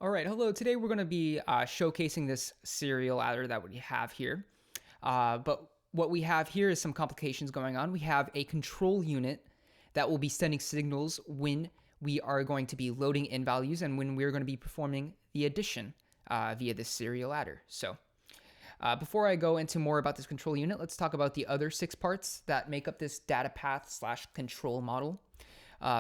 All right, hello. Today we're going to be showcasing this serial adder that we have here. But what we have here is some complications going on. We have a control unit that will be sending signals when we are going to be loading in values and when we're going to be performing the addition via this serial adder. So before I go into more about this control unit, let's talk about the other 6 parts that make up this data path / control model.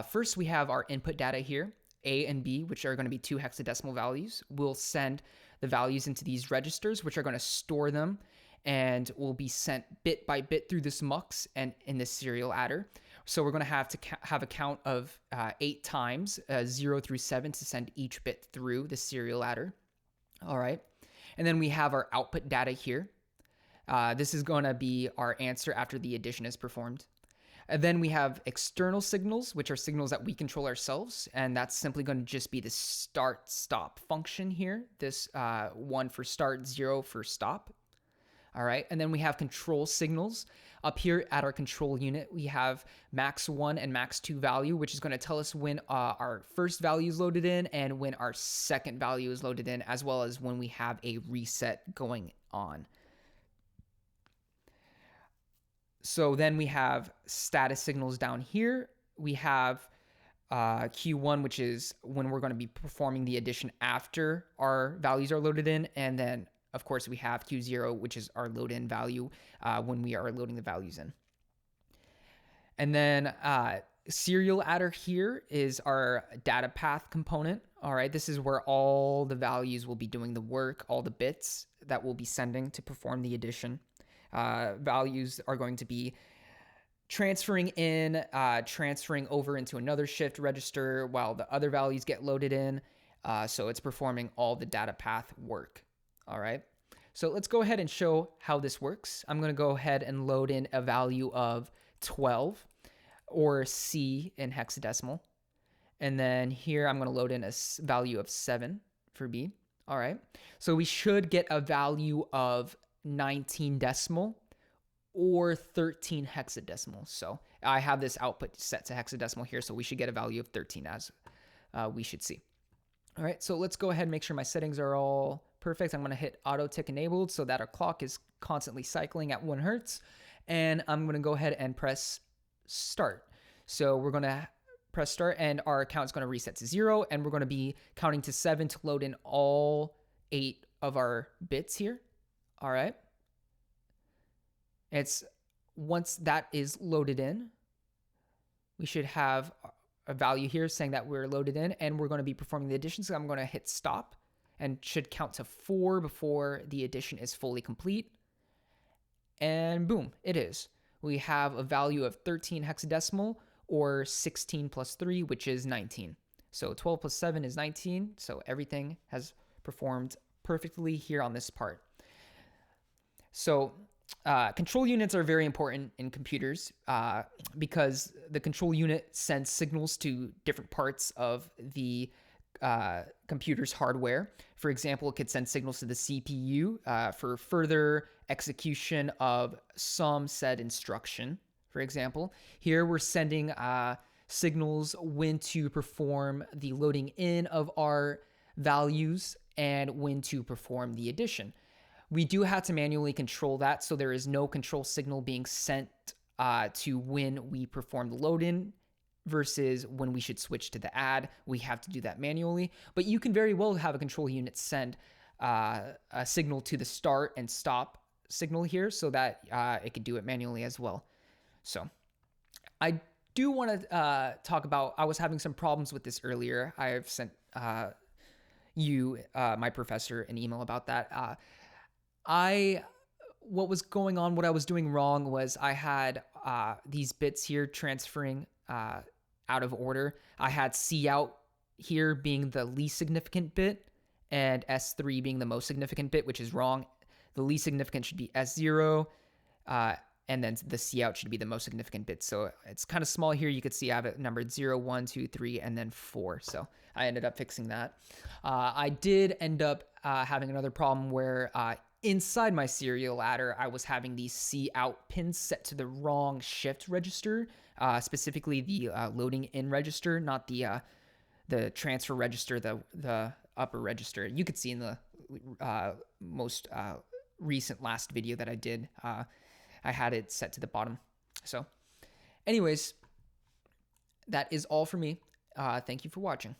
First, we have our input data here. A and B, which are going to be 2 hexadecimal values. We'll send the values into these registers, which are going to store them and will be sent bit by bit through this MUX and in this serial adder. So we're going to have a count of 8 times, 0 through 7, to send each bit through the serial adder. All right. And then we have our output data here. This is going to be our answer after the addition is performed. And then we have external signals, which are signals that we control ourselves. And that's simply going to just be the start stop function here. This 1 for start, 0 for stop. All right. And then we have control signals. Up here at our control unit, we have max 1 and max 2 value, which is going to tell us when our first value is loaded in and when our second value is loaded in, as well as when we have a reset going on. So then we have status signals down here. We have Q1, which is when we're going to be performing the addition after our values are loaded in. And then, of course, we have Q0, which is our load in value when we are loading the values in. And then serial adder here is our data path component. All right, this is where all the values will be doing the work, all the bits that we'll be sending to perform the addition. Values are going to be transferring in, transferring over into another shift register while the other values get loaded in. So it's performing all the data path work. All right. So let's go ahead and show how this works. I'm going to go ahead and load in a value of 12 or C in hexadecimal. And then here I'm going to load in a value of 7 for B. All right. So we should get a value of 19 decimal or 13 hexadecimal. So I have this output set to hexadecimal here, so we should get a value of 13 as we should see. All right, so let's go ahead and make sure my settings are all perfect. I'm going to hit auto tick enabled so that our clock is constantly cycling at 1 hertz. And I'm going to go ahead and press start. So we're going to press start and our account is going to reset to 0. And we're going to be counting to 7 to load in all 8 of our bits here. All right. It's once that is loaded in, we should have a value here saying that we're loaded in and we're going to be performing the addition. So I'm going to hit stop and should count to 4 before the addition is fully complete. And boom, it is. We have a value of 13 hexadecimal or 16 plus 3, which is 19. So 12 plus 7 is 19. So everything has performed perfectly here on this part. So control units are very important in computers because the control unit sends signals to different parts of the computer's hardware. For example, it could send signals to the CPU for further execution of some said instruction. For example, here we're sending signals when to perform the loading in of our values and when to perform the addition. We do have to manually control that, so there is no control signal being sent to when we perform the load in versus when we should switch to the add. We have to do that manually, but you can very well have a control unit send a signal to the start and stop signal here so that it could do it manually as well. So I do want to talk about, I was having some problems with this earlier. I have sent my professor, an email about that. What was going on, what I was doing wrong was I had these bits here transferring out of order. I had C out here being the least significant bit and S3 being the most significant bit, which is wrong. The least significant should be S0, and then the C out should be the most significant bit. So it's kind of small here. You could see I have it numbered 0, 1, 2, 3, and then 4. So I ended up fixing that. I did end up having another problem where inside my serial adder, I was having these C out pins set to the wrong shift register, specifically the loading in register, not the transfer register, the upper register. You could see in the most recent last video that I did, I had it set to the bottom. So anyways, that is all for me. Thank you for watching.